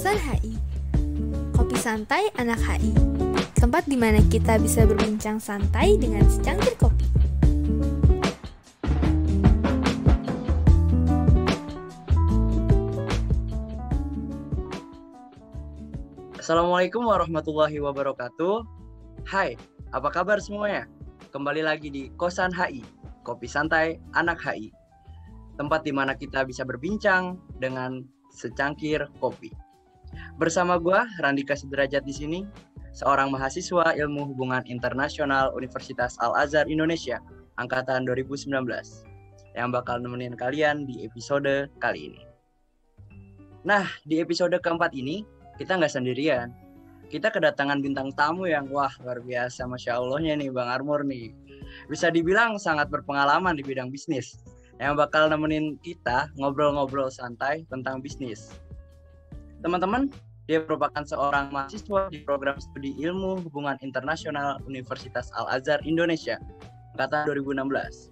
Kosan HI. Kopi santai anak HI. Tempat di mana kita bisa berbincang santai dengan secangkir kopi. Assalamualaikum warahmatullahi wabarakatuh. Hai, apa kabar semuanya? Kembali lagi di Kosan HI, Kopi Santai Anak HI. Tempat di mana kita bisa berbincang dengan secangkir kopi. Bersama gua Randika Sudrajat di sini, seorang mahasiswa Ilmu Hubungan Internasional Universitas Al-Azhar Indonesia, angkatan 2019, yang bakal nemenin kalian di episode kali ini. Nah, di episode keempat ini, kita nggak sendirian. Kita kedatangan bintang tamu yang luar biasa, Masya Allahnya nih Bang Armor nih. Bisa dibilang sangat berpengalaman di bidang bisnis, yang bakal nemenin kita ngobrol-ngobrol santai tentang bisnis. Teman-teman, dia merupakan seorang mahasiswa di program studi Ilmu Hubungan Internasional Universitas Al-Azhar Indonesia, angkatan 2016.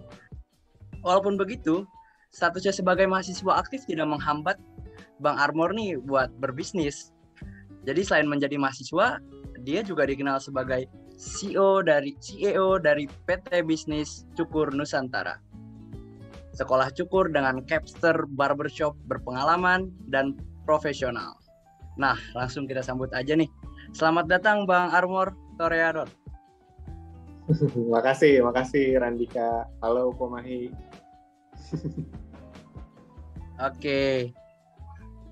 Walaupun begitu, statusnya sebagai mahasiswa aktif tidak menghambat Bang Armor nih buat berbisnis. Jadi selain menjadi mahasiswa, dia juga dikenal sebagai CEO dari PT Bisnis Cukur Nusantara. Sekolah cukur dengan capster barbershop berpengalaman dan profesional. Nah, langsung kita sambut aja nih. Selamat datang Bang Armor Toreador. Makasih Randika. Halo Komahi. Oke.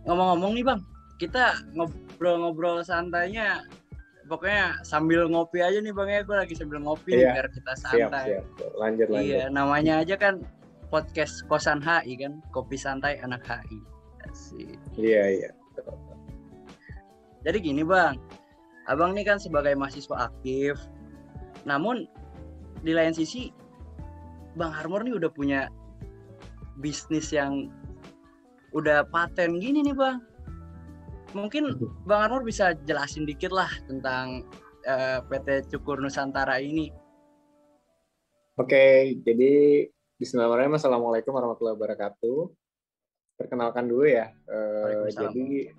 Ngomong-ngomong nih Bang, kita ngobrol-ngobrol santainya pokoknya sambil ngopi aja nih Bang ya. Gue lagi sambil ngopi nih biar kita santai. Siap. Lanjut. Iya, namanya aja kan podcast Kosan HI kan, Kopi Santai Anak HI. Asik. Iya. Jadi gini Bang, Abang nih kan sebagai mahasiswa aktif, namun di lain sisi Bang Armor nih udah punya bisnis yang udah paten gini nih Bang. Mungkin Bang Armor bisa jelasin dikit lah tentang PT Cukur Nusantara ini. Oke, jadi bismillahirrahmanirrahim. Assalamualaikum warahmatullahi wabarakatuh. Perkenalkan dulu ya. Jadi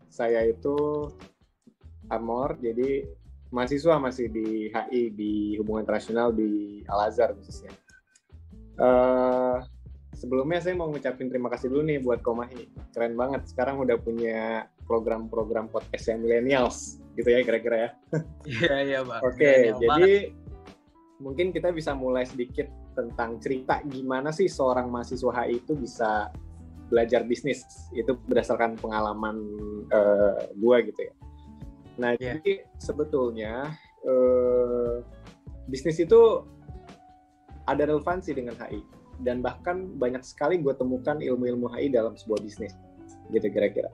saya itu Armor, jadi mahasiswa masih di HI, di Hubungan Internasional di Al-Azhar khususnya. Sebelumnya saya mau ngucapin terima kasih dulu nih buat Komahi. Keren banget, sekarang udah punya program-program podcast yang millennials, gitu ya kira-kira ya. Iya Bang. Oke, jadi mungkin kita bisa mulai sedikit tentang cerita gimana sih seorang mahasiswa HI itu bisa belajar bisnis. Itu berdasarkan pengalaman gua gitu ya. Nah, Jadi sebetulnya bisnis itu ada relevansi dengan HI. Dan bahkan banyak sekali gue temukan ilmu-ilmu HI dalam sebuah bisnis, gitu kira-kira.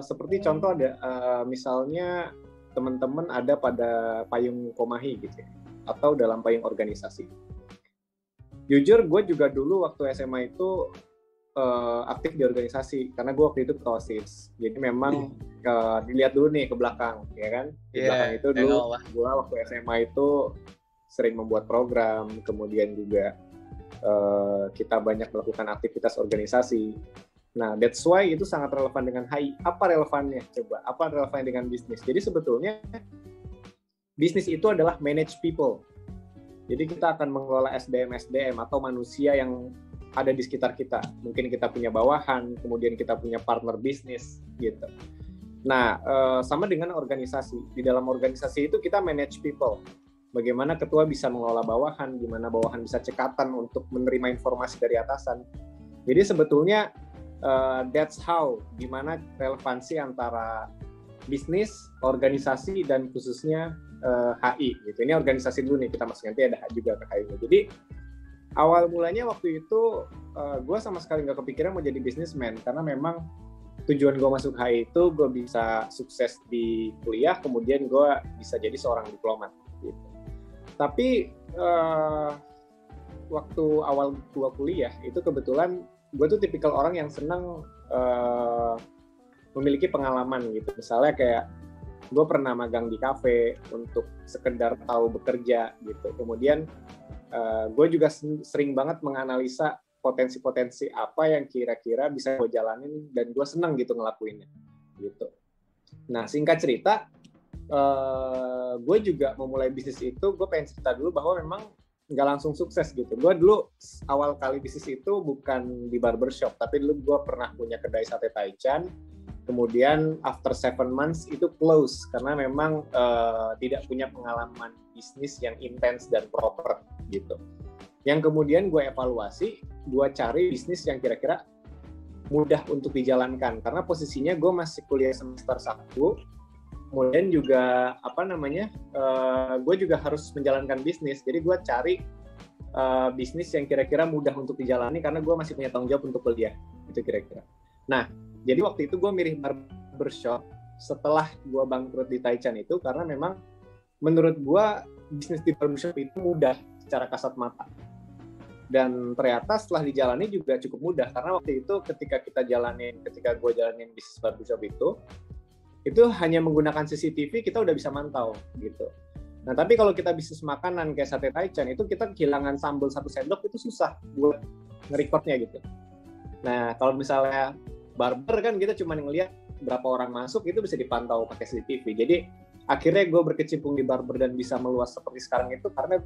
Seperti contoh ada, misalnya teman-teman ada pada payung Komahi gitu ya, atau dalam payung organisasi. Jujur, gue juga dulu waktu SMA itu aktif di organisasi, karena gue waktu itu ketua OSIS. Jadi memang dilihat dulu nih ke belakang, ya kan? Di belakang itu dulu, gue waktu SMA itu sering membuat program, kemudian juga kita banyak melakukan aktivitas organisasi. Nah, that's why itu sangat relevan dengan HI. Apa relevannya? Coba, apa relevannya dengan bisnis? Jadi sebetulnya bisnis itu adalah manage people. Jadi kita akan mengelola SDM atau manusia yang ada di sekitar kita. Mungkin kita punya bawahan, kemudian kita punya partner bisnis, gitu. Nah, sama dengan organisasi. Di dalam organisasi itu kita manage people. Bagaimana ketua bisa mengelola bawahan, gimana bawahan bisa cekatan untuk menerima informasi dari atasan. Jadi sebetulnya that's how, gimana relevansi antara bisnis, organisasi, dan khususnya HI. Gitu. Ini organisasi dulu nih, kita masuk nanti ada juga ke HI. Jadi awal mulanya waktu itu gue sama sekali nggak kepikiran mau jadi businessman, karena memang tujuan gue masuk HI itu gue bisa sukses di kuliah, kemudian gue bisa jadi seorang diplomat. Gitu. Tapi waktu awal gue kuliah itu kebetulan gue tuh tipikal orang yang senang memiliki pengalaman gitu. Misalnya kayak gue pernah magang di kafe untuk sekedar tahu bekerja gitu. Kemudian gue juga sering banget menganalisa potensi-potensi apa yang kira-kira bisa gue jalanin dan gue seneng gitu ngelakuinnya gitu. Nah, singkat cerita, gue juga memulai bisnis itu, gue pengen cerita dulu bahwa memang nggak langsung sukses gitu. Gue dulu awal kali bisnis itu bukan di barbershop, tapi dulu gue pernah punya kedai sate Taichan. Kemudian after 7 months itu close karena memang tidak punya pengalaman bisnis yang intens dan proper gitu. Yang kemudian gue evaluasi, gue cari bisnis yang kira-kira mudah untuk dijalankan karena posisinya gue masih kuliah semester 1, kemudian juga gue juga harus menjalankan bisnis, jadi gue cari bisnis yang kira-kira mudah untuk dijalani karena gue masih punya tanggung jawab untuk kuliah itu kira-kira. Nah, jadi waktu itu gue milih barbershop setelah gue bangkrut di Taichan itu karena memang menurut gue bisnis di barbershop itu mudah secara kasat mata. Dan ternyata setelah dijalani juga cukup mudah karena waktu itu ketika gue jalanin bisnis barbershop itu hanya menggunakan CCTV kita udah bisa mantau gitu. Nah tapi kalau kita bisnis makanan kayak sate Taichan itu kita kehilangan sambal 1 sendok itu susah buat nge-recordnya gitu. Nah kalau misalnya barber kan kita cuma ngelihat berapa orang masuk itu bisa dipantau pakai CCTV. Jadi akhirnya gue berkecimpung di barber dan bisa meluas seperti sekarang itu karena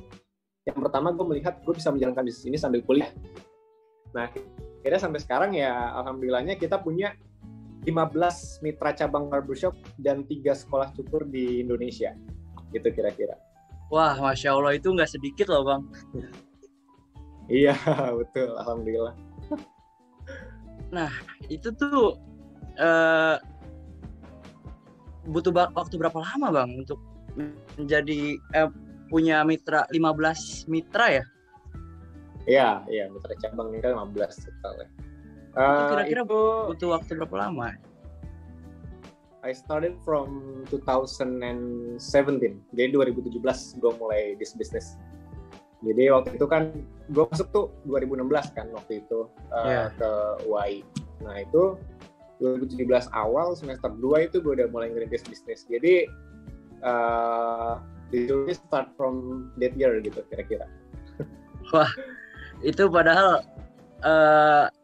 yang pertama gue melihat gue bisa menjalankan bisnis ini sambil kuliah. Nah akhirnya sampai sekarang ya alhamdulillahnya kita punya 15 mitra cabang barbershop dan 3 sekolah cukur di Indonesia gitu kira-kira. Wah, Masya Allah itu nggak sedikit loh Bang. Iya betul, alhamdulillah. Nah itu tuh butuh waktu berapa lama Bang untuk menjadi punya mitra 15 mitra ya? Iya mitra cabang ini kan 15 total ya. Itu kira-kira butuh waktu berapa lama? I started from 2017. Jadi 2017 gue mulai this business. Jadi waktu itu kan gue masuk tuh 2016 kan waktu itu ke UAI. Nah itu 2017 awal semester 2 itu gue udah mulai ngerintis bisnis. Jadi usually start from that year gitu kira-kira. Wah itu padahal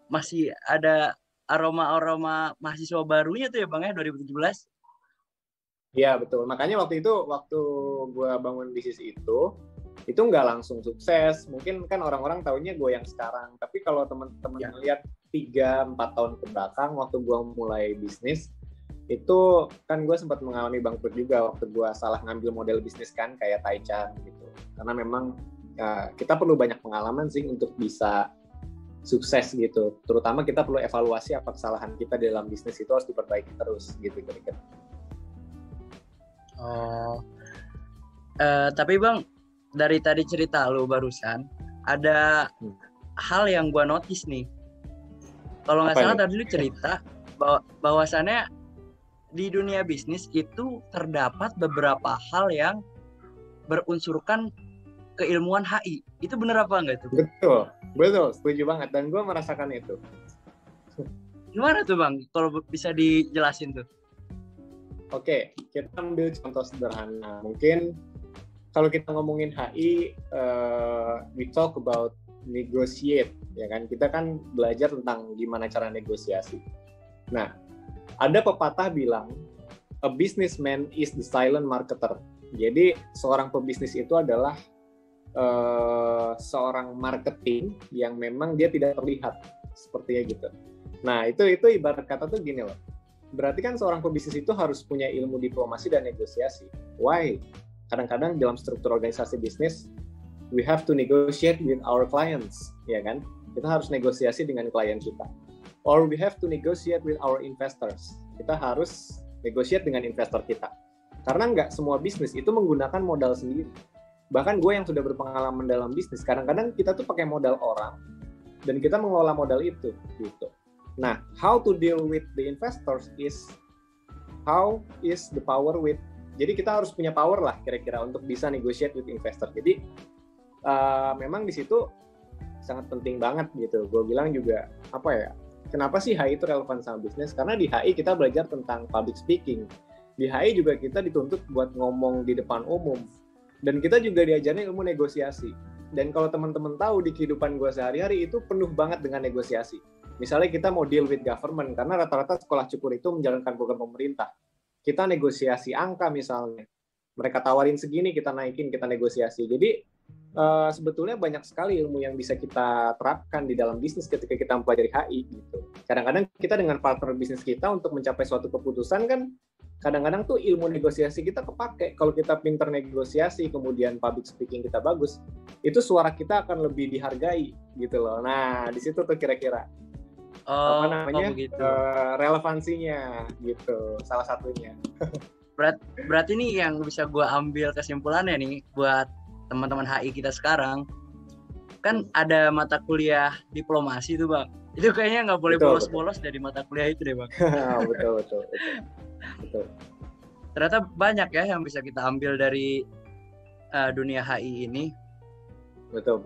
masih ada aroma-aroma mahasiswa barunya tuh ya Bang ya 2017. Iya betul. Makanya waktu gue bangun bisnis itu nggak langsung sukses. Mungkin kan orang-orang taunya gue yang sekarang. Tapi kalau teman-teman lihat 3-4 tahun ke belakang waktu gue mulai bisnis itu kan gue sempat mengalami bangkrut juga waktu gue salah ngambil model bisnis kan kayak Taichan gitu. Karena memang kita perlu banyak pengalaman sih untuk bisa sukses gitu. Terutama kita perlu evaluasi apa kesalahan kita di dalam bisnis itu harus diperbaiki terus gitu kira-kira. Tapi Bang, dari tadi cerita lu barusan ada hal yang gua notice nih. Kalau nggak salah tadi lu cerita bahwasannya di dunia bisnis itu terdapat beberapa hal yang berunsurkan keilmuan HI. Itu bener apa enggak itu? Betul, setuju banget dan gue merasakan itu. Gimana tuh Bang? Kalau bisa dijelasin tuh. Oke, kita ambil contoh sederhana. Mungkin kalau kita ngomongin HI, we talk about negotiate, ya kan? Kita kan belajar tentang gimana cara negosiasi. Nah, ada pepatah bilang, a businessman is the silent marketer. Jadi seorang pebisnis itu adalah seorang marketing yang memang dia tidak terlihat sepertinya gitu. Nah itu ibarat kata tuh gini loh. Berarti kan seorang pebisnis itu harus punya ilmu diplomasi dan negosiasi. Why? Kadang-kadang dalam struktur organisasi bisnis we have to negotiate with our clients, ya kan? Kita harus negosiasi dengan klien kita. Or we have to negotiate with our investors. Kita harus negotiate dengan investor kita. Karena nggak semua bisnis itu menggunakan modal sendiri. Bahkan gue yang sudah berpengalaman dalam bisnis, kadang-kadang kita tuh pakai modal orang dan kita mengelola modal itu gitu. Nah, how to deal with the investors is the power with. Jadi kita harus punya power lah kira-kira untuk bisa negotiate with investor. Jadi memang di situ sangat penting banget gitu. Gue bilang juga kenapa sih HI itu relevan sama bisnis? Karena di HI kita belajar tentang public speaking. Di HI juga kita dituntut buat ngomong di depan umum. Dan kita juga diajarin ilmu negosiasi. Dan kalau teman-teman tahu di kehidupan gue sehari-hari itu penuh banget dengan negosiasi. Misalnya kita mau deal with government, karena rata-rata sekolah cukur itu menjalankan program pemerintah. Kita negosiasi angka misalnya. Mereka tawarin segini, kita naikin, kita negosiasi. Jadi sebetulnya banyak sekali ilmu yang bisa kita terapkan di dalam bisnis ketika kita mempelajari HI. Gitu. Kadang-kadang kita dengan partner bisnis kita untuk mencapai suatu keputusan kan, kadang-kadang tuh ilmu negosiasi kita kepake. Kalau kita pinter negosiasi, kemudian public speaking kita bagus, itu suara kita akan lebih dihargai gitu loh. Nah, di situ tuh kira-kira relevansinya gitu, salah satunya. Berarti nih yang bisa gue ambil kesimpulannya nih buat teman-teman HI kita sekarang, kan ada mata kuliah diplomasi tuh Bang. Itu kayaknya nggak boleh bolos-bolos dari mata kuliah itu deh Bang. Betul. Ternyata banyak ya yang bisa kita ambil dari dunia HI ini. Betul.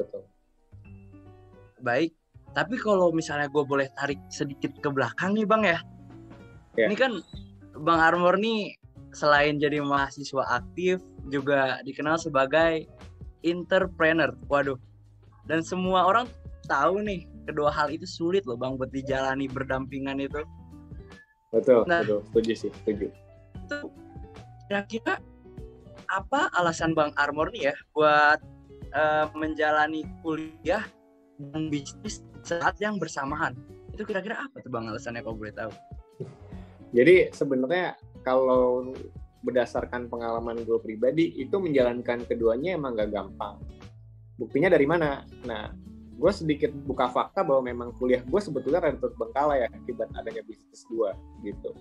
Baik, tapi kalau misalnya gue boleh tarik sedikit ke belakang nih Bang ya. Ini kan Bang Armor nih selain jadi mahasiswa aktif juga dikenal sebagai entrepreneur. Waduh. Dan semua orang tahu nih kedua hal itu sulit loh Bang buat dijalani berdampingan itu. Betul. Setuju. Itu kira-kira apa alasan Bang Armor nih ya buat menjalani kuliah dan bisnis saat yang bersamaan? Itu kira-kira apa tuh Bang alasannya kalau boleh tahu? Jadi sebenarnya kalau berdasarkan pengalaman gue pribadi, itu menjalankan keduanya emang gak gampang. Buktinya dari mana? Nah, gue sedikit buka fakta bahwa memang kuliah gue sebetulnya rada terbengkalai ya akibat adanya bisnis gue gitu.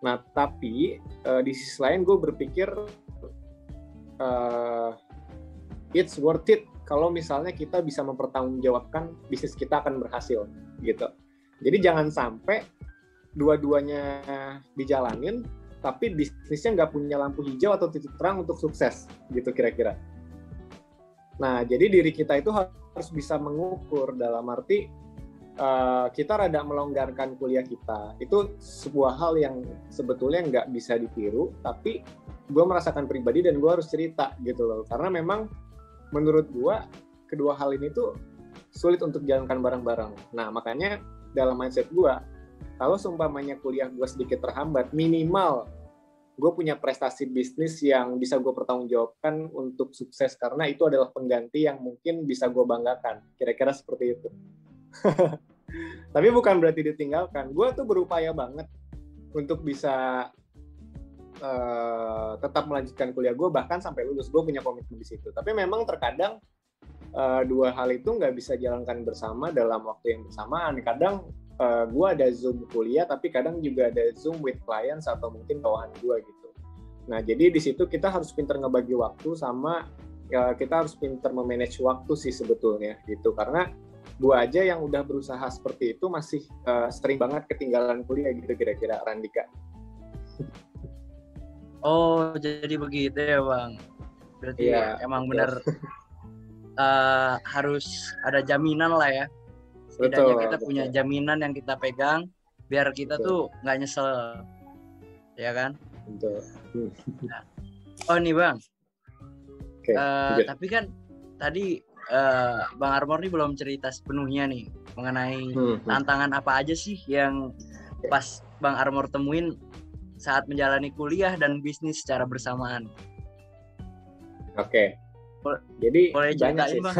Nah, tapi di sisi lain gue berpikir it's worth it kalau misalnya kita bisa mempertanggungjawabkan bisnis kita akan berhasil gitu. Jadi jangan sampai dua-duanya dijalanin tapi bisnisnya nggak punya lampu hijau atau titik terang untuk sukses gitu kira-kira. Nah, jadi diri kita itu harus bisa mengukur dalam arti kita rada melonggarkan kuliah kita. Itu sebuah hal yang sebetulnya nggak bisa ditiru, tapi gue merasakan pribadi dan gue harus cerita gitu loh. Karena memang menurut gue kedua hal ini tuh sulit untuk dijalankan bareng-bareng. Nah, makanya dalam mindset gue, kalau seumpamanya kuliah gue sedikit terhambat, minimal gue punya prestasi bisnis yang bisa gue pertanggungjawabkan untuk sukses, karena itu adalah pengganti yang mungkin bisa gue banggakan. Kira-kira seperti itu. Tapi bukan berarti ditinggalkan. Gue tuh berupaya banget untuk bisa tetap melanjutkan kuliah gue, bahkan sampai lulus. Gue punya komitmen di situ. Tapi memang terkadang dua hal itu nggak bisa jalankan bersama dalam waktu yang bersamaan. Kadang gue ada Zoom kuliah, tapi kadang juga ada Zoom with clients atau mungkin bawahan gue gitu. Nah, jadi di situ kita harus pintar ngebagi waktu sama kita harus pintar memanage waktu sih sebetulnya gitu. Karena gue aja yang udah berusaha seperti itu masih sering banget ketinggalan kuliah gitu kira-kira, Randika. Oh, jadi begitu ya Bang. Berarti emang benar harus ada jaminan lah ya. Setidaknya kita punya jaminan yang kita pegang biar kita tuh nggak nyesel, ya kan? Betul. Nah, oh nih Bang, tapi kan tadi Bang Armor nih belum cerita sepenuhnya nih mengenai tantangan apa aja sih yang pas Bang Armor temuin saat menjalani kuliah dan bisnis secara bersamaan. Oke. Jadi boleh banyak sih Bang.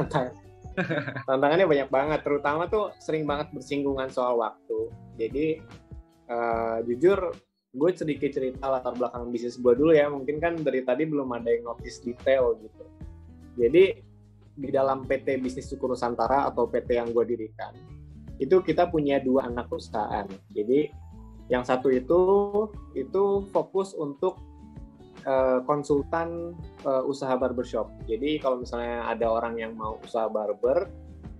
Tantangannya banyak banget, terutama tuh sering banget bersinggungan soal waktu. Jadi jujur gue sedikit cerita latar belakang bisnis gue dulu ya. Mungkin kan dari tadi belum ada yang notice detail gitu. Jadi di dalam PT Bisnis Cukur Nusantara atau PT yang gue dirikan, itu kita punya 2 anak perusahaan. Jadi yang satu itu fokus untuk konsultan usaha barbershop. Jadi kalau misalnya ada orang yang mau usaha barber,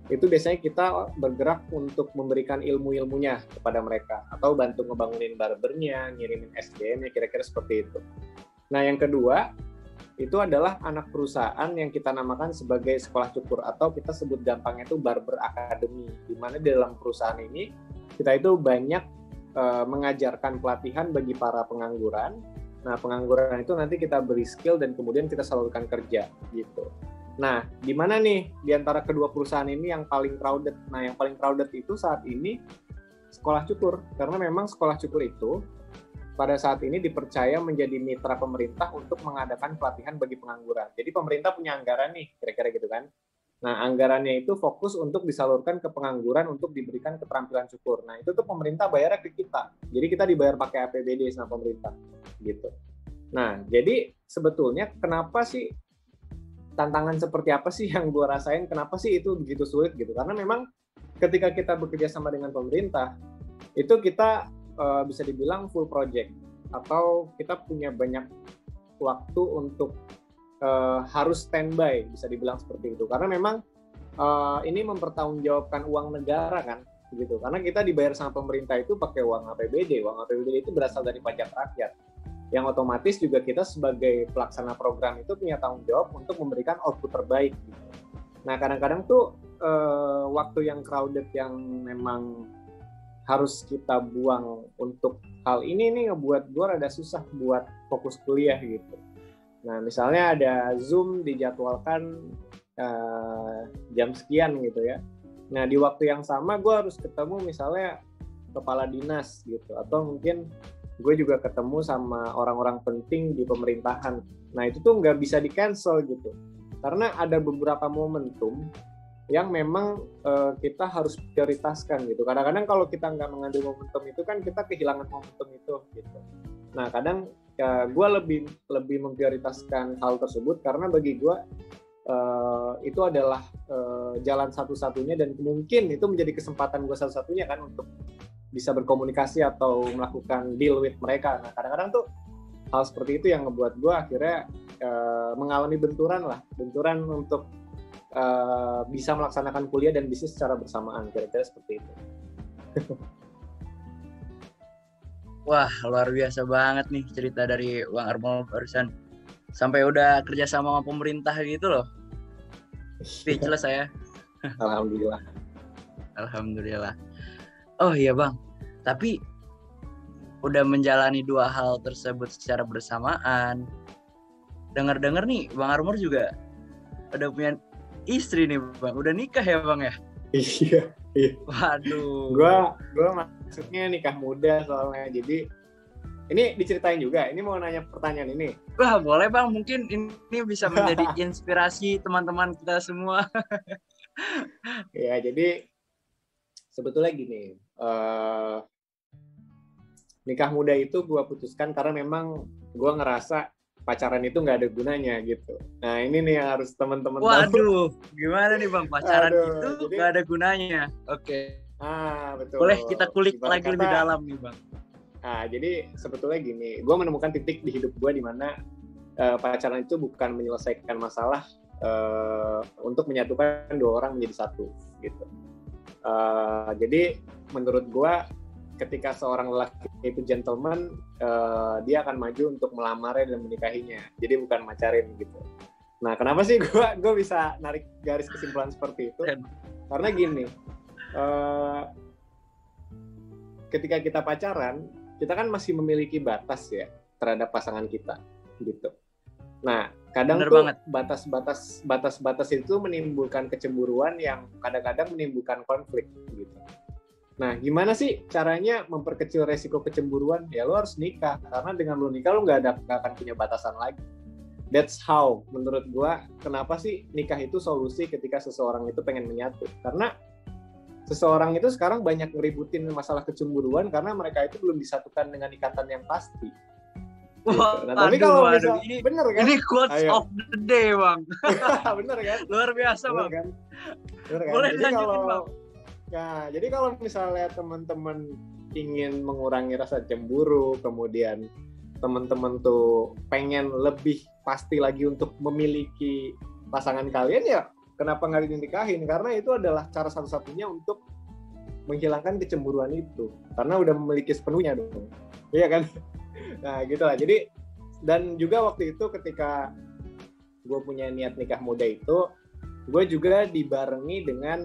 itu biasanya kita bergerak untuk memberikan ilmu-ilmunya kepada mereka atau bantu ngebangunin barbernya, ngirimin SDM-nya, kira-kira seperti itu. Nah, yang kedua itu adalah anak perusahaan yang kita namakan sebagai sekolah cukur atau kita sebut gampangnya itu Barber Academy, di mana di dalam perusahaan ini kita itu banyak mengajarkan pelatihan bagi para pengangguran. Nah, pengangguran itu nanti kita beri skill dan kemudian kita salurkan kerja gitu. Nah, di mana nih di antara kedua perusahaan ini yang paling crowded? Nah, yang paling crowded itu saat ini sekolah cukur, karena memang sekolah cukur itu pada saat ini dipercaya menjadi mitra pemerintah untuk mengadakan pelatihan bagi pengangguran. Jadi pemerintah punya anggaran nih, kira-kira gitu kan. Nah, anggarannya itu fokus untuk disalurkan ke pengangguran untuk diberikan keterampilan cukur. Nah, itu tuh pemerintah bayarnya ke kita. Jadi kita dibayar pakai APBD sama pemerintah, gitu. Nah, jadi sebetulnya kenapa sih tantangan seperti apa sih yang gue rasain? Kenapa sih itu begitu sulit gitu? Karena memang ketika kita bekerja sama dengan pemerintah, itu kita bisa dibilang full project atau kita punya banyak waktu untuk harus standby, bisa dibilang seperti itu, karena memang ini mempertanggungjawabkan uang negara kan gitu, karena kita dibayar sama pemerintah itu pakai uang APBD itu berasal dari pajak rakyat yang otomatis juga kita sebagai pelaksana program itu punya tanggung jawab untuk memberikan output terbaik gitu. Nah kadang-kadang tuh waktu yang crowded yang memang harus kita buang untuk hal ini nih ngebuat gue rada susah buat fokus kuliah gitu. Nah misalnya ada Zoom dijadwalkan jam sekian gitu ya. Nah di waktu yang sama gue harus ketemu misalnya kepala dinas gitu, atau mungkin gue juga ketemu sama orang-orang penting di pemerintahan. Nah itu tuh nggak bisa di cancel gitu, karena ada beberapa momentum yang memang kita harus prioritaskan gitu. Kadang-kadang kalau kita nggak mengambil momentum itu kan kita kehilangan momentum itu gitu. Nah kadang gue lebih memprioritaskan hal tersebut karena bagi gue itu adalah jalan satu-satunya dan mungkin itu menjadi kesempatan gue satu-satunya kan untuk bisa berkomunikasi atau melakukan deal with mereka. Nah kadang-kadang tuh hal seperti itu yang ngebuat gue akhirnya mengalami benturan untuk bisa melaksanakan kuliah dan bisnis secara bersamaan, kira-kira seperti itu. Wah, luar biasa banget nih cerita dari Bang Armol barusan. Sampai udah kerja sama pemerintah gitu loh. Speechless saya. Alhamdulillah. Alhamdulillah. Oh iya Bang, tapi udah menjalani dua hal tersebut secara bersamaan. Dengar-dengar nih, Bang Armor juga udah punya istri nih Bang, udah nikah ya Bang ya? Iya. Waduh. Gua maksudnya nikah muda soalnya. Jadi ini diceritain juga. Ini mau nanya pertanyaan ini. Wah boleh Bang, mungkin ini bisa menjadi inspirasi teman-teman kita semua. Ya jadi sebetulnya gini, nikah muda itu gue putuskan karena memang gue ngerasa pacaran itu nggak ada gunanya gitu. Nah ini nih yang harus teman-teman tahu. Waduh, gimana nih Bang, pacaran itu jadi, nggak ada gunanya. Oke. Betul. Boleh kita kulik Ibarat lagi lebih dalam nih Bang. Nah jadi sebetulnya gini, gue menemukan titik di hidup gue di mana pacaran itu bukan menyelesaikan masalah untuk menyatukan dua orang menjadi satu gitu. Jadi menurut gue ketika seorang lelaki itu gentleman, dia akan maju untuk melamarnya dan menikahinya. Jadi bukan macarin gitu. Nah, kenapa sih gue bisa narik garis kesimpulan seperti itu? Karena gini, ketika kita pacaran, kita kan masih memiliki batas ya terhadap pasangan kita, gitu. Nah, kadang batas-batas itu menimbulkan kecemburuan yang kadang-kadang menimbulkan konflik, gitu. Nah, gimana sih caranya memperkecil resiko kecemburuan? Ya lo harus nikah, karena dengan lo nikah lo nggak akan punya batasan lagi. That's how, menurut gua, kenapa sih nikah itu solusi ketika seseorang itu pengen menyatu? Karena seseorang itu sekarang banyak ngeributin masalah kecemburuan karena mereka itu belum disatukan dengan ikatan yang pasti. Wah, nah, tapi kalau misalnya, ini bener kan? Ini quotes of the day Bang. Bener kan? Luar biasa bener Bang. Kan? Bener kan? Boleh lanjutin Bang. Nah, jadi kalau misalnya teman-teman ingin mengurangi rasa cemburu, kemudian teman-teman tuh pengen lebih pasti lagi untuk memiliki pasangan kalian, ya kenapa nggak dinikahin? Karena itu adalah cara satu-satunya untuk menghilangkan kecemburuan itu. Karena udah memiliki sepenuhnya dong. Iya kan? Nah, gitulah. Jadi, dan juga waktu itu ketika gue punya niat nikah muda itu, gue juga dibarengi dengan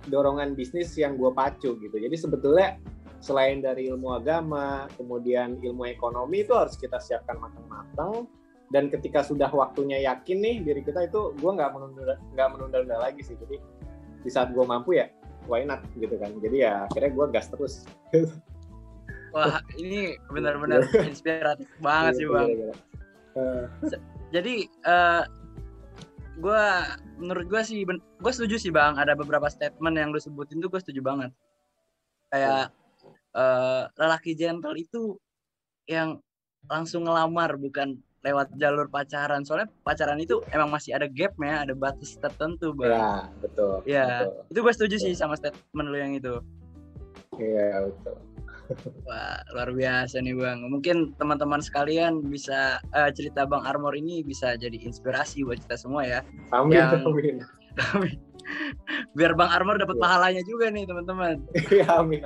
dorongan bisnis yang gue pacu gitu. Jadi sebetulnya selain dari ilmu agama, kemudian ilmu ekonomi itu harus kita siapkan matang-matang, Dan ketika sudah waktunya yakin nih diri kita itu, gue nggak menunda lagi sih. Jadi di saat gue mampu ya, why not gitu kan. Jadi ya akhirnya gue gas terus. Wah, ini benar-benar inspiratif banget sih Bang. Jadi menurut gue sih, gue setuju sih Bang. Ada beberapa statement yang lu sebutin tuh gue setuju banget. Kayak lelaki gentle itu yang langsung ngelamar, bukan lewat jalur pacaran. Soalnya pacaran itu emang masih ada gapnya, ada batas tertentu Bang. Ya betul. Ya betul. itu gue setuju sih sama statement lu yang itu. Iya betul. Wah, luar biasa nih Bang. Mungkin teman-teman sekalian bisa cerita Bang Armor ini bisa jadi inspirasi buat kita semua ya. Amin. Amin. Biar Bang Armor dapat pahalanya juga nih teman-teman. Amin.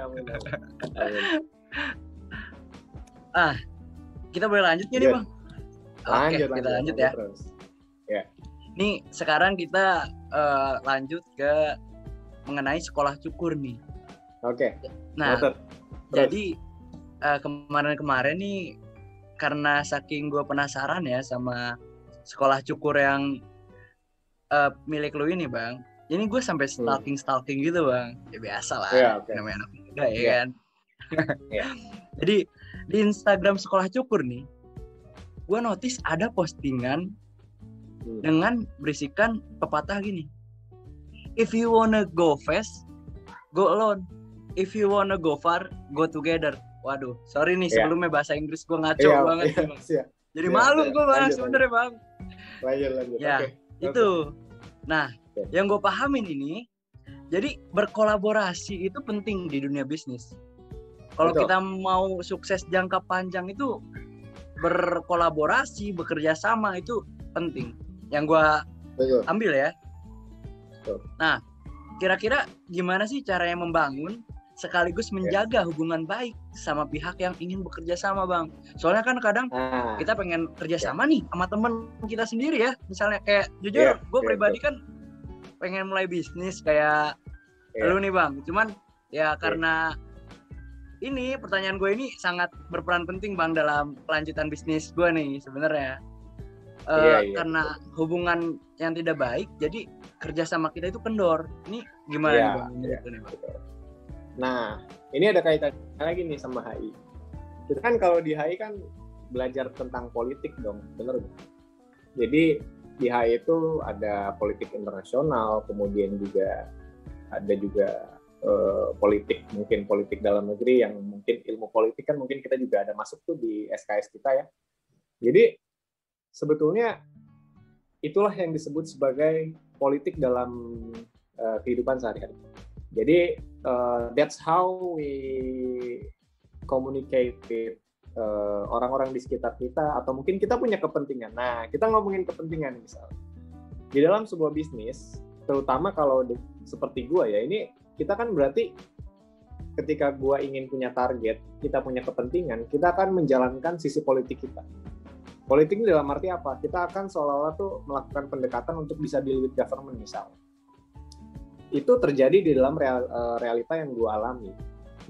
Kita boleh lanjut nih Bang? Oke, kita lanjut ya. Terus. Ya. Nih sekarang kita lanjut ke mengenai sekolah cukur nih. Oke. Nah, jadi kemarin nih karena saking gue penasaran ya sama sekolah cukur yang milik lu ini Bang. Ini gue sampai stalking gitu Bang. Ya biasa lah, namanya anak muda ya kan. Jadi di Instagram sekolah cukur nih, gue notice ada postingan dengan berisikan pepatah gini. If you wanna go fast, go alone. If you wanna go far, go together. Waduh, sorry nih sebelumnya bahasa Inggris gue ngaco banget. Jadi malu gue Bang sebenarnya Bang. Lanjut. Ya, itu. Nah, yang gue pahamin ini, jadi berkolaborasi itu penting di dunia bisnis. Kalau kita mau sukses jangka panjang itu berkolaborasi, bekerja sama itu penting. Yang gue ambil ya. Nah, kira-kira gimana sih caranya membangun sekaligus menjaga hubungan baik sama pihak yang ingin bekerja sama Bang? Soalnya kan kadang kita pengen kerja sama nih sama temen kita sendiri ya. Misalnya kayak jujur gue pribadi kan pengen mulai bisnis kayak lu nih Bang. Cuman ya karena ini pertanyaan gue ini sangat berperan penting Bang dalam kelanjutan bisnis gue nih sebenarnya. Karena hubungan yang tidak baik, jadi kerja sama kita itu kendor. Ini gimana nih Bang? Nah, ini ada kaitannya lagi nih sama HI. Kita kan kalau di HI kan belajar tentang politik dong, bener gak? Jadi di HI itu ada politik internasional, kemudian juga ada politik, mungkin politik dalam negeri, yang mungkin ilmu politik kan mungkin kita juga ada masuk tuh di SKS kita ya. Jadi sebetulnya itulah yang disebut sebagai politik dalam kehidupan sehari-hari. Jadi that's how we communicate with orang-orang di sekitar kita, atau mungkin kita punya kepentingan. Nah, kita ngomongin kepentingan misalnya. Di dalam sebuah bisnis, terutama kalau seperti gua ya, ini kita kan berarti ketika gua ingin punya target, kita punya kepentingan, kita akan menjalankan sisi politik kita. Politik ini dalam arti apa? Kita akan seolah-olah tuh melakukan pendekatan untuk bisa deal with government misalnya. Itu terjadi di dalam realita yang gue alami.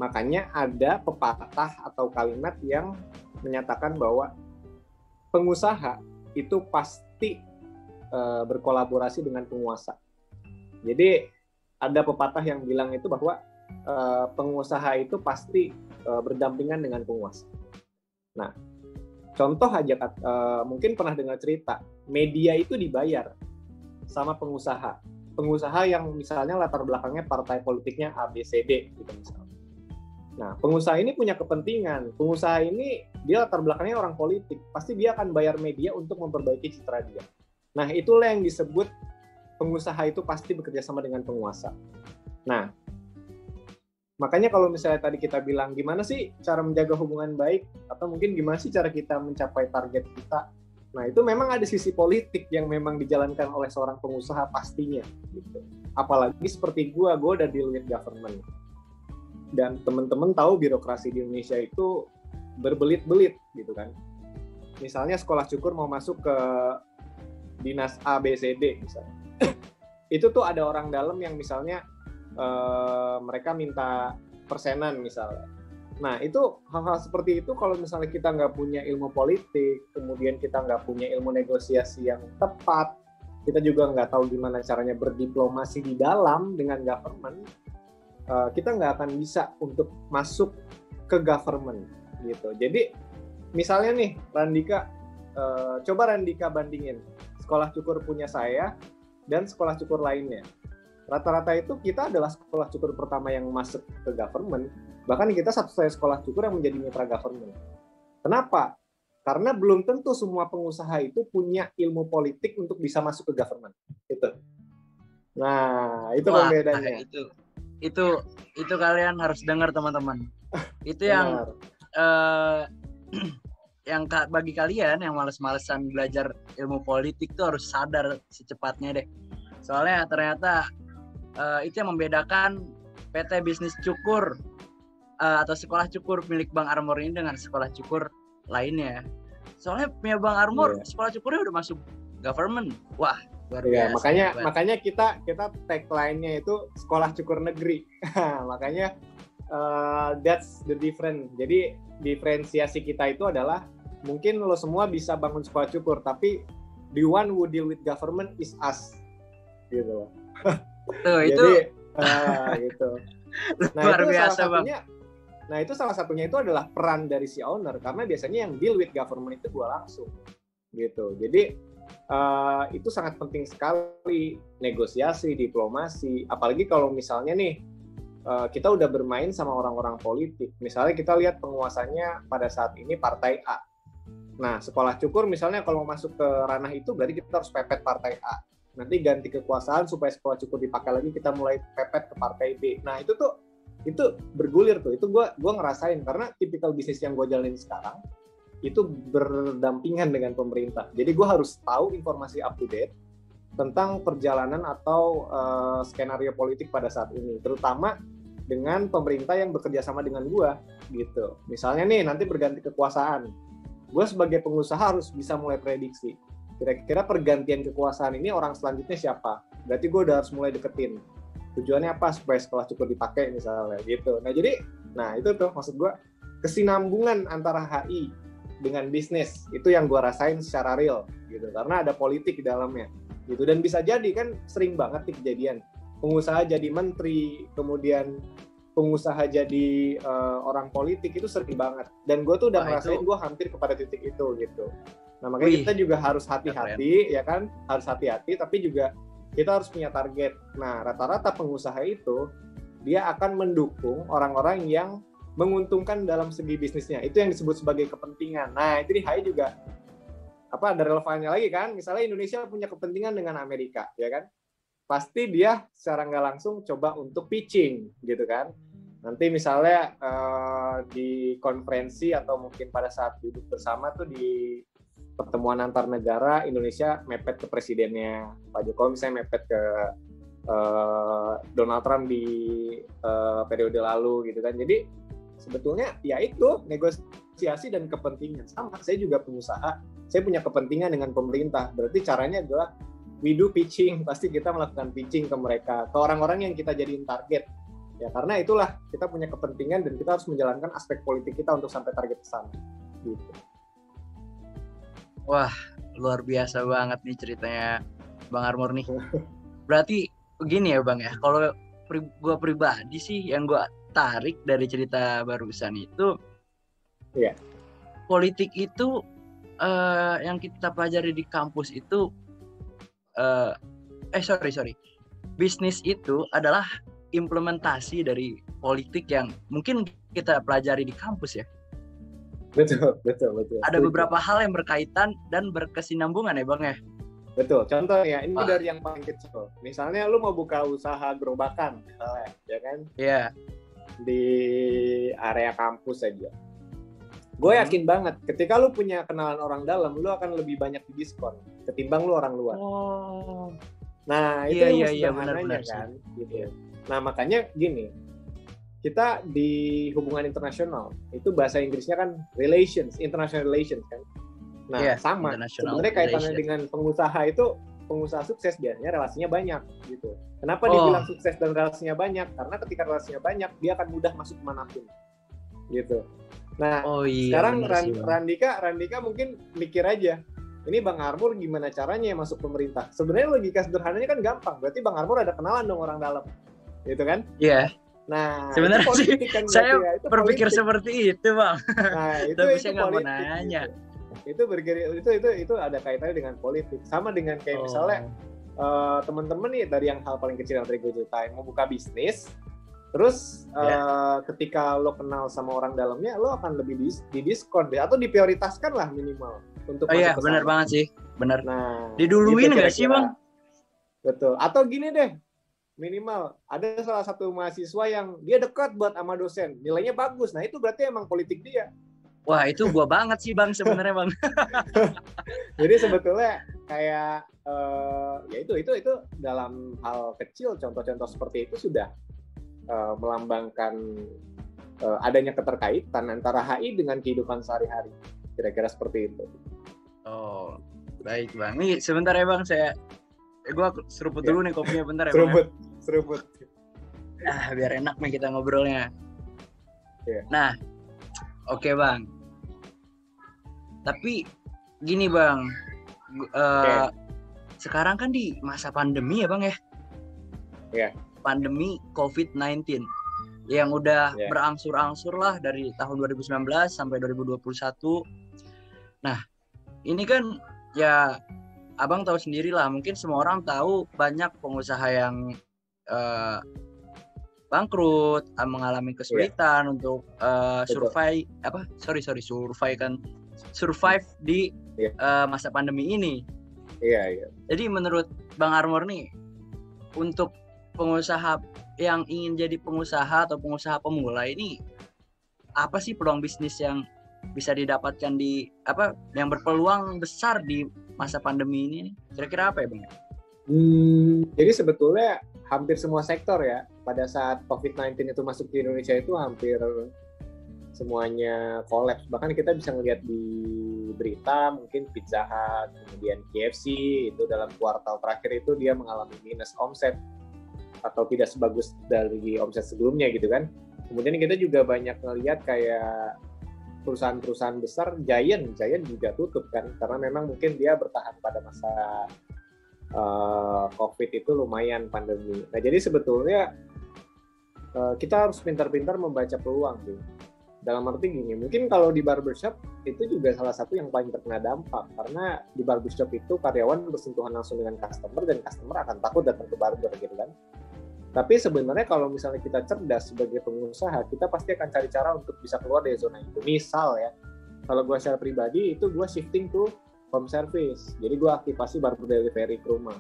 Makanya ada pepatah atau kalimat yang menyatakan bahwa pengusaha itu pasti berkolaborasi dengan penguasa. Jadi ada pepatah yang bilang itu bahwa pengusaha itu pasti berdampingan dengan penguasa. Nah, contoh aja, mungkin pernah dengar cerita, media itu dibayar sama pengusaha yang misalnya latar belakangnya partai politiknya ABCD gitu misalnya. Nah, pengusaha ini punya kepentingan. Pengusaha ini dia latar belakangnya orang politik, pasti dia akan bayar media untuk memperbaiki citra dia. Nah, itulah yang disebut pengusaha itu pasti bekerja sama dengan penguasa. Nah, makanya kalau misalnya tadi kita bilang gimana sih cara menjaga hubungan baik, atau mungkin gimana sih cara kita mencapai target kita, nah itu memang ada sisi politik yang memang dijalankan oleh seorang pengusaha pastinya gitu. Apalagi seperti gue udah deal with government, dan teman-teman tahu birokrasi di Indonesia itu berbelit-belit gitu kan. Misalnya sekolah cukur mau masuk ke dinas ABCD misalnya, itu tuh ada orang dalam yang misalnya mereka minta persenan misalnya. Nah, itu hal-hal seperti itu kalau misalnya kita nggak punya ilmu politik, kemudian kita nggak punya ilmu negosiasi yang tepat, kita juga nggak tahu gimana caranya berdiplomasi di dalam dengan government, kita nggak akan bisa untuk masuk ke government gitu. Jadi misalnya nih Randika, coba Randika bandingin sekolah cukur punya saya dan sekolah cukur lainnya. Rata-rata itu kita adalah sekolah cukur pertama yang masuk ke government. Bahkan kita satu-satunya sekolah cukur yang menjadi mitra government. Kenapa? Karena belum tentu semua pengusaha itu punya ilmu politik untuk bisa masuk ke government. Itu. Nah, itu pembedanya. Itu kalian harus dengar teman-teman. Itu yang yang bagi kalian yang males-malesan belajar ilmu politik tuh harus sadar secepatnya deh. Soalnya ternyata itu yang membedakan PT Bisnis Cukur atau sekolah cukur milik Bang Armor ini dengan sekolah cukur lainnya. Soalnya punya Bang Armor, sekolah cukurnya udah masuk government. Wah, luar biasa. Makanya kita tagline-nya itu sekolah cukur negeri. Makanya that's the difference. Jadi diferensiasi kita itu adalah mungkin lo semua bisa bangun sekolah cukur, tapi the one who deal with government is us. Gitu. Jadi, gitu. Luar biasa, Bang. Nah, itu salah satunya itu adalah peran dari si owner, karena biasanya yang deal with government itu gue langsung. Gitu. Jadi itu sangat penting sekali negosiasi, diplomasi, apalagi kalau misalnya nih kita udah bermain sama orang-orang politik. Misalnya kita lihat penguasanya pada saat ini partai A. Nah, sekolah cukur misalnya kalau masuk ke ranah itu berarti kita harus pepet partai A. Nanti ganti kekuasaan supaya sekolah cukur dipakai lagi, kita mulai pepet ke partai B. Nah, itu bergulir tuh. Itu gue ngerasain karena tipikal bisnis yang gue jalanin sekarang itu berdampingan dengan pemerintah. Jadi gue harus tahu informasi up to date tentang perjalanan atau skenario politik pada saat ini, terutama dengan pemerintah yang bekerja sama dengan gue gitu. Misalnya nih nanti berganti kekuasaan, gue sebagai pengusaha harus bisa mulai prediksi kira-kira pergantian kekuasaan ini orang selanjutnya siapa. Berarti gue udah harus mulai deketin tujuannya apa supaya sekolah cukur dipakai misalnya gitu. Nah itu tuh maksud gue, kesinambungan antara HI dengan bisnis itu yang gue rasain secara real gitu, karena ada politik di dalamnya gitu. Dan bisa jadi kan sering banget nih kejadian pengusaha jadi menteri, kemudian pengusaha jadi orang politik, itu sering banget. Dan gue tuh udah ngerasain gue hampir kepada titik itu gitu. Nah makanya kita juga harus hati-hati, ya kan, harus hati-hati, tapi juga kita harus punya target. Nah rata-rata pengusaha itu dia akan mendukung orang-orang yang menguntungkan dalam segi bisnisnya, itu yang disebut sebagai kepentingan. Nah itu di HI juga ada relevannya lagi kan. Misalnya Indonesia punya kepentingan dengan Amerika, ya kan, pasti dia secara nggak langsung coba untuk pitching gitu kan. Nanti misalnya di konferensi atau mungkin pada saat duduk bersama tuh di pertemuan antar negara, Indonesia mepet ke presidennya, Pak Jokowi misalnya mepet ke Donald Trump di periode lalu gitu kan. Jadi sebetulnya ya itu negosiasi dan kepentingan. Sama, saya juga pengusaha, saya punya kepentingan dengan pemerintah. Berarti caranya adalah we do pitching, pasti kita melakukan pitching ke mereka, ke orang-orang yang kita jadiin target. Ya karena itulah kita punya kepentingan dan kita harus menjalankan aspek politik kita untuk sampai target ke sana. Gitu. Wah, luar biasa banget nih ceritanya Bang Armor nih. Berarti begini ya Bang ya, kalau gue pribadi sih yang gue tarik dari cerita barusan itu, yeah, politik itu yang kita pelajari di kampus itu, bisnis itu adalah implementasi dari politik yang mungkin kita pelajari di kampus ya. Betul. Ada beberapa hal yang berkaitan dan berkesinambungan ya Bang ya. Betul. Contohnya ini dari yang paling kecil. Misalnya lu mau buka usaha gerobakan misalnya, ya kan? Iya. Yeah. Di area kampus aja. Gue yakin banget ketika lu punya kenalan orang dalam, lu akan lebih banyak didiskon ketimbang lu orang luar. Oh. Nah, itu yang sederhananya kan, gitu. Nah, makanya gini. Kita di hubungan internasional itu bahasa Inggrisnya kan relations, international relations kan. Nah, sama. Sebenarnya kaitannya dengan pengusaha itu, pengusaha sukses biasanya relasinya banyak gitu. Kenapa dibilang sukses dan relasinya banyak? Karena ketika relasinya banyak, dia akan mudah masuk kemanapun. gitu. Nah, Oh iya, sekarang bener sih, Bang. Randika mungkin mikir aja, ini Bang Armur gimana caranya masuk pemerintah? Sebenarnya logika sederhananya kan gampang, berarti Bang Armur ada kenalan dong orang dalam, gitu kan? Iya, Nah, itu sebenarnya sih politik kan saya berarti ya, itu berpikir politik. seperti itu, Bang. Nah, Tapi itu saya nggak mau politik nanya. gitu. Itu ada kaitannya dengan politik. Sama dengan kayak misalnya teman-teman nih dari yang hal paling kecil yang tadi gue ceritain, mau buka bisnis, terus ketika lo kenal sama orang dalamnya, lo akan lebih didiskon deh, atau diprioritaskan lah minimal untuk Oh iya, masuk ke benar sana. banget sih, benar. Nah, Diduluin gitu nggak sih, kira-kira. Bang? Betul. Atau gini deh, minimal ada salah satu mahasiswa yang dia dekat buat sama dosen, nilainya bagus. Nah, itu berarti emang politik dia. Wah, itu gua banget sih, Bang, sebenarnya, Bang. Jadi sebetulnya kayak ya itu dalam hal kecil, contoh-contoh seperti itu sudah melambangkan adanya keterkaitan antara HI dengan kehidupan sehari-hari, kira-kira seperti itu. Oh, baik, Bang. Nih, sebentar ya, Bang, gua seruput dulu nih kopinya, bentar ya, Bang. Seruput. Biar enak nih kita ngobrolnya. Yeah. Nah, oke, Bang. Tapi gini, Bang, sekarang kan di masa pandemi ya, Bang ya? Yeah. Pandemi COVID-19 yang udah berangsur-angsur lah dari tahun 2019 sampai 2021. Nah, ini kan ya Abang tahu sendiri lah, mungkin semua orang tahu banyak pengusaha yang bangkrut, mengalami kesulitan untuk survive di masa pandemi ini. Iya. Jadi menurut Bang Armor nih, untuk pengusaha yang ingin jadi pengusaha atau pengusaha pemula ini, apa sih peluang bisnis yang bisa didapatkan yang berpeluang besar di masa pandemi ini? Kira-kira apa ya, Bang? Jadi sebetulnya hampir semua sektor ya, pada saat COVID-19 itu masuk di Indonesia itu hampir semuanya kolaps. Bahkan kita bisa ngelihat di berita, mungkin Pizza Hut, kemudian KFC, itu dalam kuartal terakhir itu dia mengalami minus omset atau tidak sebagus dari omset sebelumnya gitu kan. Kemudian kita juga banyak ngelihat kayak perusahaan-perusahaan besar, Giant juga tutup kan, karena memang mungkin dia bertahan pada masa COVID itu lumayan pandemi. Nah, jadi sebetulnya kita harus pintar-pintar membaca peluang sih. Dalam arti gini, mungkin kalau di barbershop itu juga salah satu yang paling terkena dampak, karena di barbershop itu karyawan bersentuhan langsung dengan customer dan customer akan takut datang ke barber gitu kan. Tapi sebenarnya kalau misalnya kita cerdas sebagai pengusaha, kita pasti akan cari cara untuk bisa keluar dari zona itu. Misal ya, kalau gue secara pribadi itu gue shifting to home service. Jadi gue aktivasi barber delivery ke rumah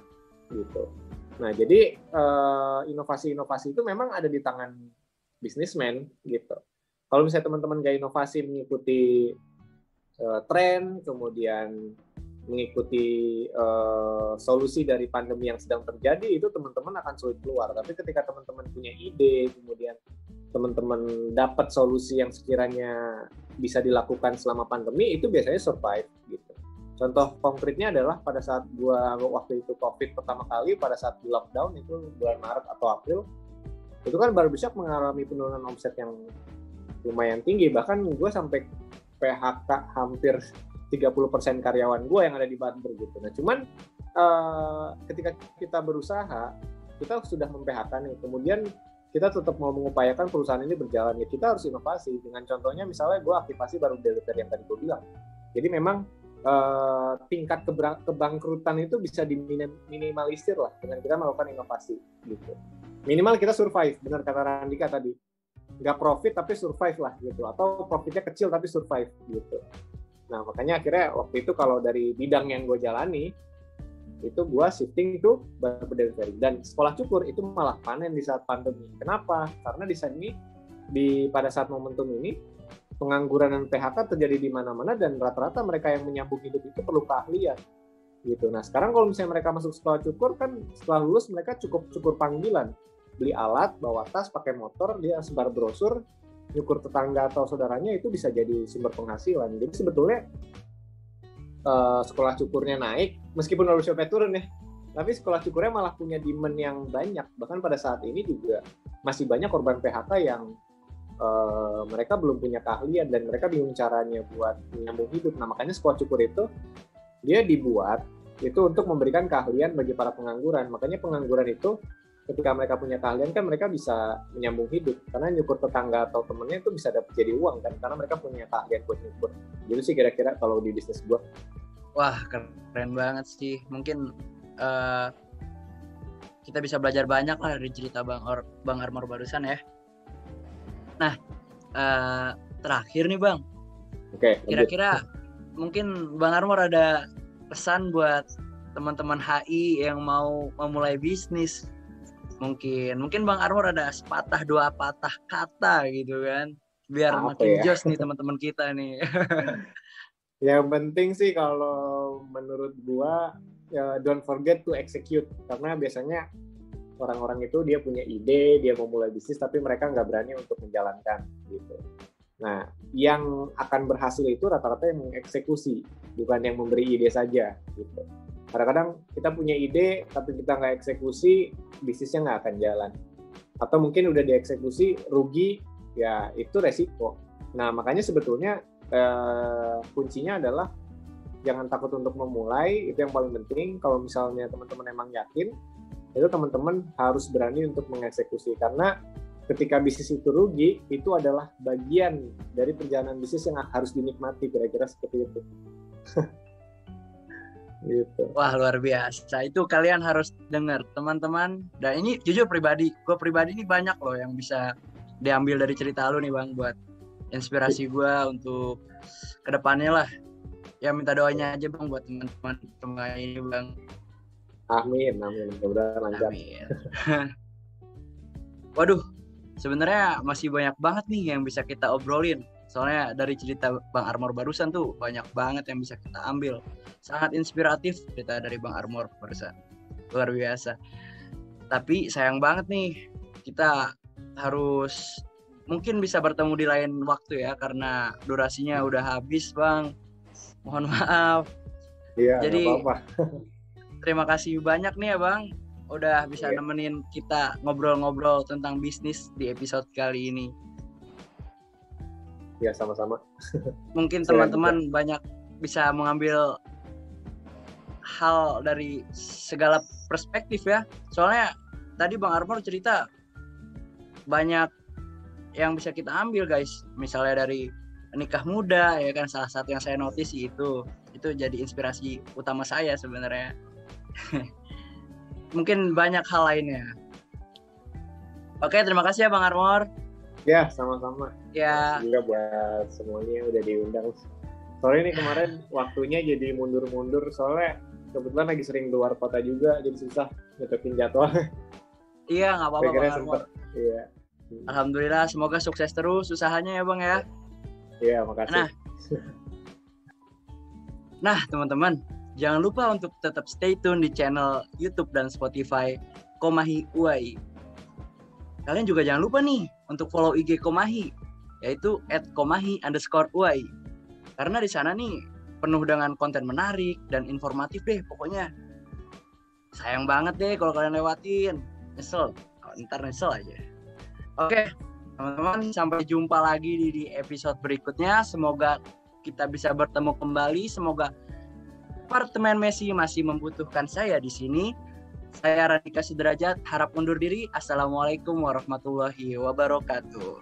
gitu. Nah, jadi inovasi-inovasi itu memang ada di tangan bisnismen gitu. Kalau misalnya teman-teman gak inovasi mengikuti tren, kemudian mengikuti solusi dari pandemi yang sedang terjadi, itu teman-teman akan sulit keluar. Tapi ketika teman-teman punya ide, kemudian teman-teman dapat solusi yang sekiranya bisa dilakukan selama pandemi, itu biasanya survive gitu. Contoh konkretnya adalah pada saat waktu itu COVID pertama kali, pada saat di lockdown itu bulan Maret atau April, itu kan barbershop mengalami penurunan omset yang lumayan tinggi, bahkan gue sampai PHK hampir 30% karyawan gue yang ada di barber gitu. Nah, cuman ketika kita berusaha, kita sudah mem-PHK nih, kemudian kita tetap mau mengupayakan perusahaan ini berjalan, ya kita harus inovasi. Dengan contohnya misalnya gue aktivasi baru delivery yang tadi gue bilang. Jadi memang tingkat kebangkrutan itu bisa diminimalisir lah dengan kita melakukan inovasi gitu. Minimal kita survive, benar kata Randika tadi. Nggak profit tapi survive lah gitu, atau profitnya kecil tapi survive gitu. Nah, makanya akhirnya waktu itu kalau dari bidang yang gue jalani itu gue shifting to barber delivery, dan sekolah cukur itu malah panen di saat pandemi. Kenapa? Karena di sini pada saat momentum ini pengangguran dan PHK terjadi di mana-mana, dan rata-rata mereka yang menyambung hidup itu perlu keahlian gitu. Nah, sekarang kalau misalnya mereka masuk sekolah cukur kan setelah lulus mereka cukup cukur panggilan, beli alat, bawa tas, pakai motor, dia sebar brosur, nyukur tetangga atau saudaranya, itu bisa jadi sumber penghasilan. Jadi sebetulnya sekolah cukurnya naik, meskipun barbershopnya turun ya, tapi sekolah cukurnya malah punya demand yang banyak. Bahkan pada saat ini juga masih banyak korban PHK yang mereka belum punya keahlian dan mereka bingung caranya buat menyambung hidup. Nah, makanya Sekolah Cukur itu dia dibuat itu untuk memberikan keahlian bagi para pengangguran. Makanya pengangguran itu ketika mereka punya keahlian kan mereka bisa menyambung hidup, karena nyukur tetangga atau temennya itu bisa dapat jadi uang kan, karena mereka punya keahlian buat nyukur. Gitu sih kira-kira kalau di bisnis gue. Wah, keren banget sih. Mungkin kita bisa belajar banyak lah dari cerita Bang Armor barusan ya. Nah, terakhir nih Bang. Oke. Kira-kira mungkin Bang Armor ada pesan buat teman-teman HI yang mau memulai bisnis. Mungkin Bang Armor ada sepatah dua patah kata gitu kan, biar makin jos nih teman-teman kita nih. Yang penting sih kalau menurut gua, don't forget to execute, karena biasanya orang-orang itu dia punya ide, dia mau mulai bisnis tapi mereka nggak berani untuk menjalankan gitu. Nah, yang akan berhasil itu rata-rata yang mengeksekusi, bukan yang memberi ide saja gitu. Kadang-kadang kita punya ide tapi kita nggak eksekusi, bisnisnya nggak akan jalan. Atau mungkin udah dieksekusi, rugi, ya itu resiko. Nah, makanya sebetulnya kuncinya adalah jangan takut untuk memulai, itu yang paling penting. Kalau misalnya teman-teman emang yakin, itu teman-teman harus berani untuk mengeksekusi. Karena ketika bisnis itu rugi, itu adalah bagian dari perjalanan bisnis yang harus dinikmati, kira-kira seperti itu. Gitu. Wah, luar biasa. Itu kalian harus dengar, teman-teman. Dan ini jujur pribadi, gue pribadi ini banyak loh yang bisa diambil dari cerita lu nih Bang, buat inspirasi gue untuk kedepannya lah. Ya minta doanya aja Bang buat teman-teman semua ini Bang. Amin. Mudah-mudahan lancar. Amin. Waduh, sebenarnya masih banyak banget nih yang bisa kita obrolin. Soalnya dari cerita Bang Armor barusan tuh banyak banget yang bisa kita ambil. Sangat inspiratif cerita dari Bang Armor barusan. Luar biasa. Tapi sayang banget nih, kita harus mungkin bisa bertemu di lain waktu ya, karena durasinya udah habis Bang. Mohon maaf. Iya, jadi nggak apa-apa. Terima kasih banyak nih ya Bang, udah bisa nemenin kita ngobrol-ngobrol tentang bisnis di episode kali ini. Ya, sama-sama. Mungkin teman-teman banyak bisa mengambil hal dari segala perspektif ya. Soalnya tadi Bang Armor cerita banyak yang bisa kita ambil guys. Misalnya dari nikah muda ya kan, salah satu yang saya notice itu jadi inspirasi utama saya sebenarnya. Mungkin banyak hal lainnya. Oke, terima kasih ya Bang Armor. Ya, sama-sama. Ya. Juga buat semuanya udah diundang. Sorry nih kemarin waktunya jadi mundur-mundur, soalnya kebetulan lagi sering keluar kota juga, jadi susah nyetetin jadwal. Iya, nggak apa-apa Bang Armor. Iya. Alhamdulillah, semoga sukses terus usahanya ya Bang ya. Iya, makasih. Nah teman-teman, jangan lupa untuk tetap stay tune di channel YouTube dan Spotify Komahi UAI. Kalian juga jangan lupa nih untuk follow IG Komahi, yaitu @komahi_UAI. Karena di sana nih penuh dengan konten menarik dan informatif deh pokoknya. Sayang banget deh kalau kalian lewatin. Nyesel, ntar nyesel aja. Oke, teman-teman, sampai jumpa lagi di episode berikutnya. Semoga kita bisa bertemu kembali. Semoga Apartemen Messi masih membutuhkan saya di sini. Saya Radika Sudrajat, harap undur diri. Assalamualaikum warahmatullahi wabarakatuh.